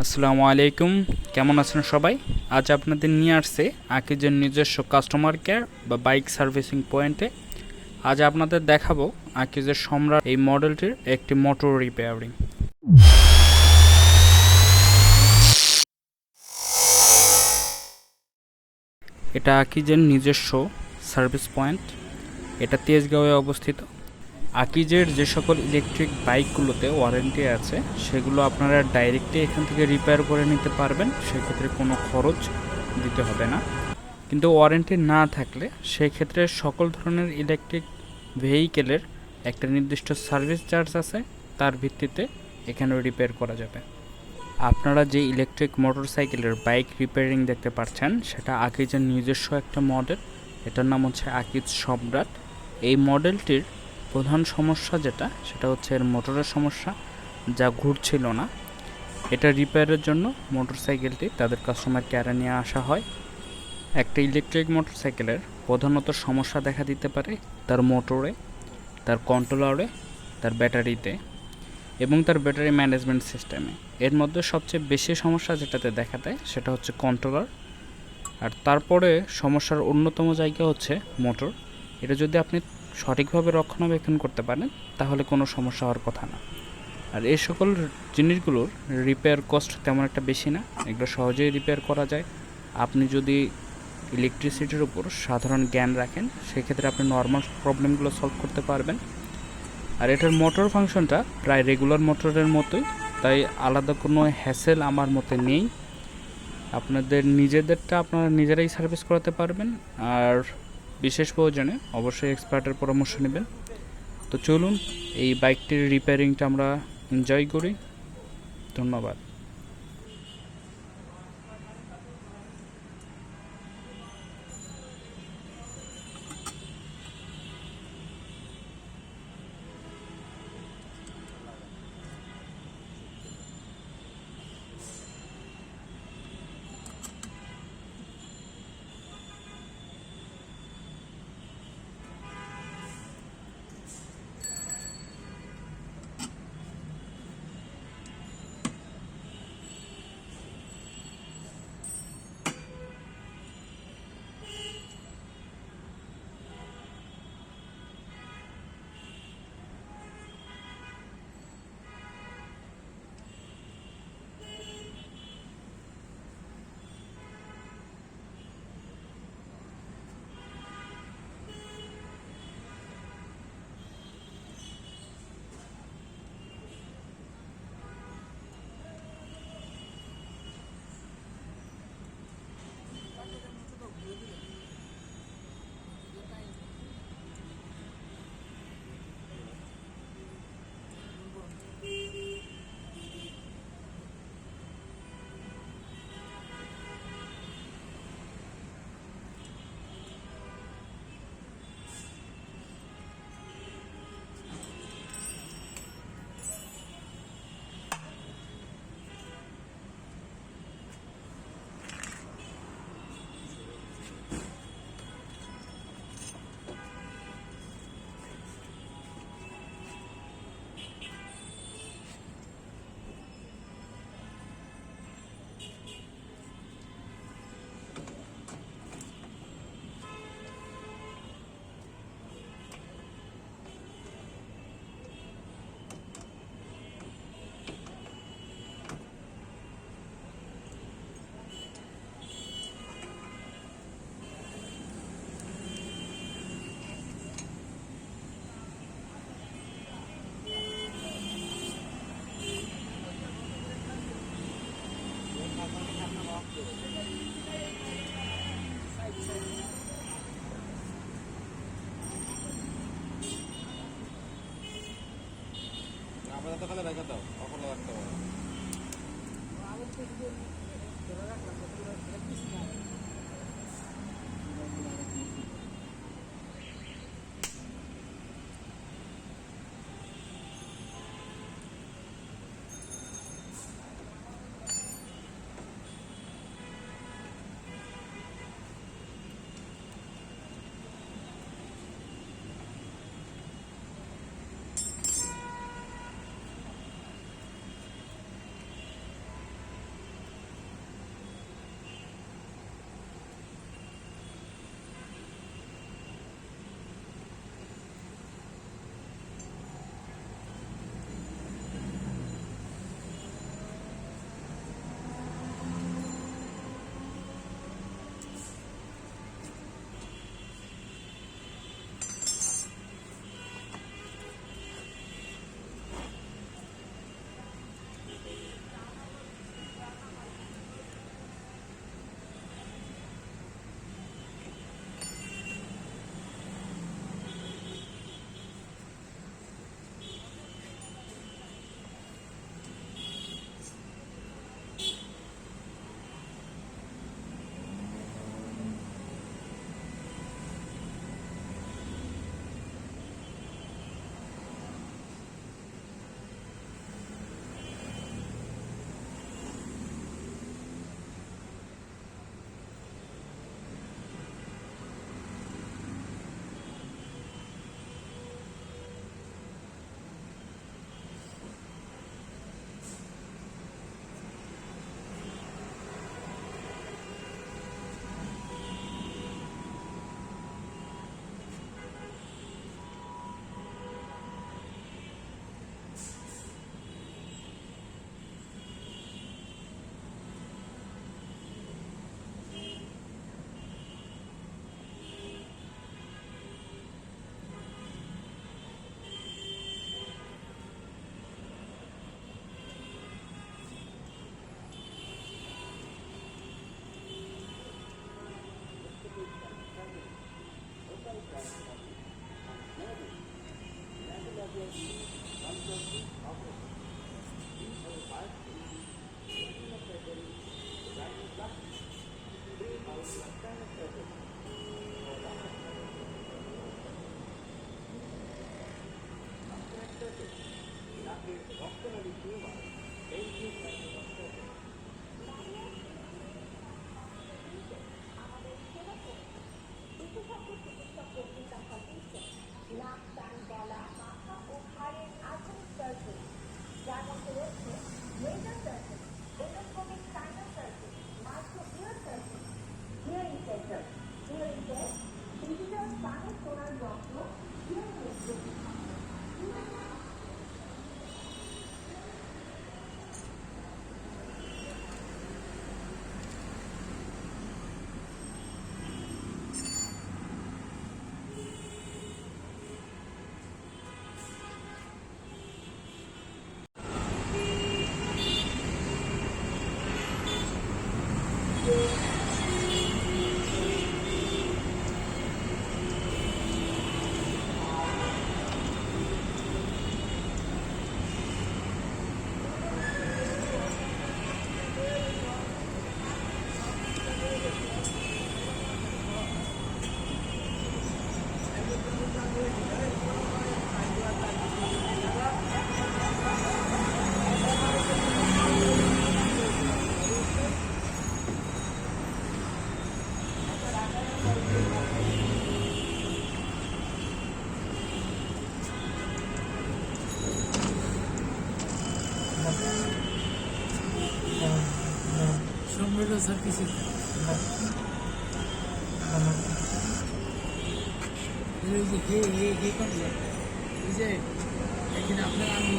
আসসালামু আলাইকুম, কেমন আছেন সবাই? আজ আপনাদের নিয়ে আসছে আকিজের নিজস্ব কাস্টমার কেয়ার বা বাইক সার্ভিসিং পয়েন্টে। আজ আপনাদের দেখাবো আকিজের সম্রাট এই মডেলটির একটি মোটর রিপেয়ারিং। এটা আকিজের নিজস্ব সার্ভিস পয়েন্ট। এটা তেজগাঁওয়ে অবস্থিত। আকিজের যে সকল ইলেকট্রিক বাইকগুলোতে ওয়ারেন্টি আছে সেগুলো আপনারা ডাইরেক্টলি এখান থেকে রিপেয়ার করে নিতে পারবেন, সেক্ষেত্রে কোনো খরচ দিতে হবে না। কিন্তু ওয়ারেন্টি না থাকলে সেই ক্ষেত্রে সকল ধরনের ইলেকট্রিক ভেহিকেলের একটা নির্দিষ্ট সার্ভিস চার্জ আছে, তার ভিত্তিতে এখানে রিপেয়ার করা যাবে। আপনারা যে ইলেকট্রিক মোটরসাইকেলের বাইক রিপেয়ারিং দেখতে পাচ্ছেন সেটা আকিজের নিজস্ব একটা মডেল। এটার নাম হচ্ছে আকিজ সম্রাট। এই মডেলটির প্রধান সমস্যা যেটা সেটা হচ্ছে এর মোটরের সমস্যা, যা ঘুরছিল না। এটা রিপেয়ারের জন্য মোটরসাইকেলটি তাদের কাস্টমার কেয়ারে নিয়ে আসা হয়। একটা ইলেকট্রিক মোটরসাইকেলের প্রধানত সমস্যা দেখা দিতে পারে তার মোটরে, তার কন্ট্রোলারে, তার ব্যাটারিতে এবং তার ব্যাটারি ম্যানেজমেন্ট সিস্টেমে। এর মধ্যে সবচেয়ে বেশি সমস্যা যেটাতে দেখা দেয় সেটা হচ্ছে কন্ট্রোলার। আর তারপরে সমস্যার অন্যতম জায়গা হচ্ছে মোটর। এটা যদি আপনি সঠিকভাবে রক্ষণাবেক্ষণ করতে পারেন তাহলে কোনো সমস্যা হওয়ার কথা না। আর এই সকল জিনিসগুলোর রিপেয়ার কস্ট তেমন একটা বেশি না, এগুলো সহজেই রিপেয়ার করা যায়। আপনি যদি ইলেকট্রিসিটির উপর সাধারণ জ্ঞান রাখেন সেক্ষেত্রে আপনি নর্মাল প্রবলেমগুলো সলভ করতে পারবেন। আর এটার মোটর ফাংশনটা প্রায় রেগুলার মোটরের মতোই, তাই আলাদা কোনো হ্যাসেল আমার মতে নেই। আপনাদের নিজেদেরটা আপনারা নিজেরাই সার্ভিস করাতে পারবেন, আর বিশেষ প্রয়োজনে অবশ্যই এক্সপার্টের পরামর্শ নেবেন। তো চলুন এই বাইকটির রিপেয়ারিংটা আমরা এনজয় করি। ধন্যবাদ। আপাতত খালি রেখে দাও, কখনো রাখতে পারো। বিশেষজ্ঞ চিকিৎসক কর্তৃক কনসালটেশন, নাক, কান, গলা, মাথা ও ঘাড়ের আধুনিক সার্জারি, যার মধ্যে রয়েছে laser surgery, endoscopic sinus surgery, micro ear surgery, hearing centre, hearing test, digital কানের শোনার যন্ত্র, হিয়ারিং এড প্রশিক্ষণ। সম্মেলন স্যার কিছু এই যে হে হে হে করলে এই যে একদিন আপনার আমি